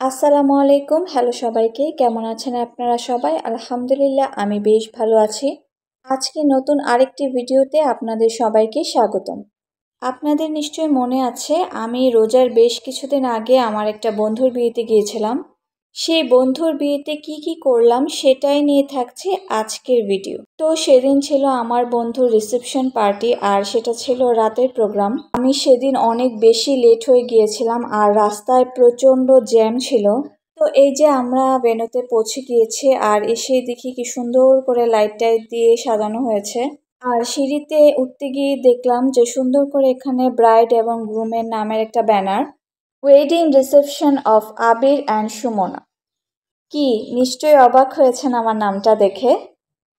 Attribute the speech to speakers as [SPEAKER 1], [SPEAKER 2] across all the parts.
[SPEAKER 1] আসসালামু আলাইকুম। হ্যালো সবাইকে, কেমন আছেন আপনারা সবাই? আলহামদুলিল্লাহ আমি বেশ ভালো আছি। আজকে নতুন আরেকটি ভিডিওতে আপনাদের সবাইকে স্বাগতম। আপনাদের নিশ্চয়ই মনে আছে আমি রোজার বেশ কিছুদিন আগে আমার একটা বন্ধুর বিয়েতে গিয়েছিলাম। সেই বন্ধুর বিয়েতে কি করলাম সেটাই নিয়ে থাকছে আজকের ভিডিও। তো সেদিন ছিল আমার বন্ধুর রিসেপশন পার্টি আর সেটা ছিল রাতের প্রোগ্রাম। আমি সেদিন অনেক বেশি লেট হয়ে গিয়েছিলাম আর রাস্তায় প্রচণ্ড জ্যাম ছিল। তো এই যে আমরা ভেন্যুতে পৌঁছে গিয়েছি আর এসে দেখি কি সুন্দর করে লাইট টাইট দিয়ে সাজানো হয়েছে। আর সিঁড়িতে উঠতে গিয়ে দেখলাম যে সুন্দর করে এখানে ব্রাইড এবং গ্রুমের নামের একটা banner, wedding reception of Abir and Sumana. কি নিশ্চয়ই অবাক হয়েছেন আমার নামটা দেখে।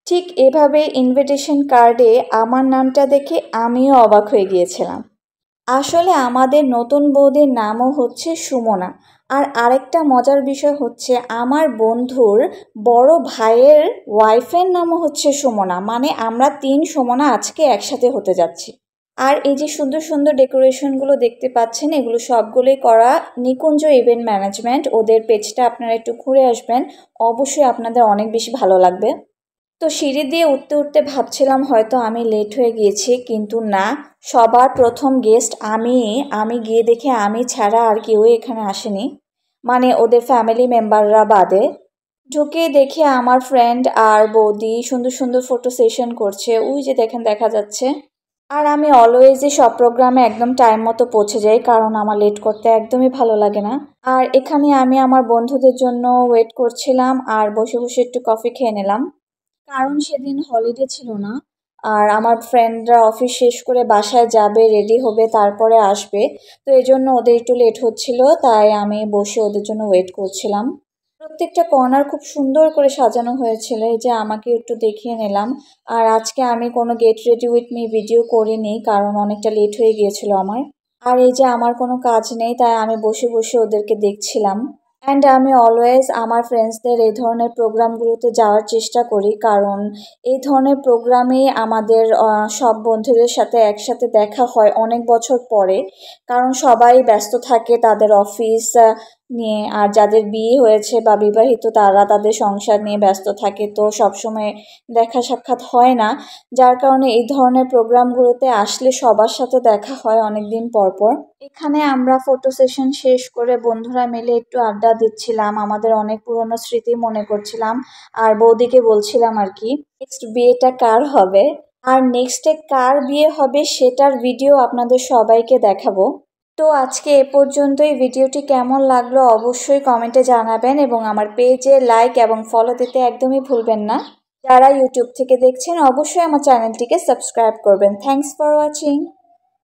[SPEAKER 1] ঠিক এভাবে ইনভিটেশন কার্ডে আমার নামটা দেখে আমিও অবাক হয়ে গিয়েছিলাম। আসলে আমাদের নতুন বৌদির নামও হচ্ছে সুমনা। আর আরেকটা মজার বিষয় হচ্ছে আমার বন্ধুর বড় ভাইয়ের ওয়াইফের নামও হচ্ছে সুমনা, মানে আমরা 3 সুমনা আজকে একসাথে হতে যাচ্ছি। আর এই যে সুন্দর সুন্দর ডেকোরেশনগুলো দেখতে পাচ্ছেন, এগুলো সবগুলোই করা নিকুঞ্জ ইভেন্ট ম্যানেজমেন্ট। ওদের পেজটা আপনারা একটু ঘুরে আসবেন, অবশ্যই আপনাদের অনেক বেশি ভালো লাগবে। তো সিঁড়ি দিয়ে উঠতে উঠতে ভাবছিলাম হয়তো আমি লেট হয়ে গিয়েছি, কিন্তু না, সবার প্রথম গেস্ট আমি গিয়ে দেখে আমি ছাড়া আর কেউই এখানে আসেনি, মানে ওদের ফ্যামিলি মেম্বাররা বাদে। ঢুকে দেখে আমার ফ্রেন্ড আর বৌদি সুন্দর সুন্দর ফটো সেশন করছে, ওই যে দেখেন দেখা যাচ্ছে। আর আমি অলওয়েজই সব প্রোগ্রামে একদম টাইম মতো পৌঁছে যাই, কারণ আমার লেট করতে একদমই ভালো লাগে না। আর এখানে আমি আমার বন্ধুদের জন্য ওয়েট করছিলাম আর বসে বসে একটু কফি খেয়ে নিলাম, কারণ সেদিন হলিডে ছিল না। আর আমার ফ্রেন্ডরা অফিস শেষ করে বাসায় যাবে, রেডি হবে, তারপরে আসবে। তো এই জন্য ওদের একটু লেট হচ্ছিল, তাই আমি বসে ওদের জন্য ওয়েট করছিলাম। প্রত্যেকটা কর্নার খুব সুন্দর করে সাজানো হয়েছিল, এই যে আমাকে একটু দেখিয়ে নিলাম। আর আজকে আমি কোনো get ready with me video করিনি, কারণ অনেকটা লেট হয়ে গিয়েছিল আমার। আর এই যে আমার কোনো কাজ নেই, তাই আমি বসে বসে ওদেরকে দেখছিলাম। অ্যান্ড আমি অলওয়েজ আমার ফ্রেন্ডসদের এই ধরনের প্রোগ্রামগুলোতে যাওয়ার চেষ্টা করি, কারণ এই ধরনের প্রোগ্রামেই আমাদের সব বন্ধুদের সাথে একসাথে দেখা হয় অনেক বছর পরে। কারণ সবাই ব্যস্ত থাকে তাদের অফিস নিয়ে, আর যাদের বিয়ে হয়েছে বা বিবাহিত তারা তাদের সংসার নিয়ে ব্যস্ত থাকে, তো সবসময় দেখা সাক্ষাৎ হয় না। যার কারণে এই ধরনের প্রোগ্রামগুলোতে আসলে সবার সাথে দেখা হয় অনেক দিন পর পর। এখানে আমরা ফটো সেশন শেষ করে বন্ধুরা মিলে একটু আড্ডা দিচ্ছিলাম, আমাদের অনেক পুরনো স্মৃতি মনে করছিলাম। আর বৌদিকে বলছিলাম আর কি নেক্সট বিয়েটা কার হবে, আর নেক্সটে কার বিয়ে হবে সেটার ভিডিও আপনাদের সবাইকে দেখাবো। তো আজকে এ পর্যন্তই। ভিডিওটি কেমন লাগলো অবশ্যই কমেন্টে জানাবেন এবং আমার পেজে লাইক এবং ফলো দিতে একদমই ভুলবেন না। যারা ইউটিউব থেকে দেখছেন অবশ্যই আমার চ্যানেলটিকে সাবস্ক্রাইব করবেন। Thanks for watching.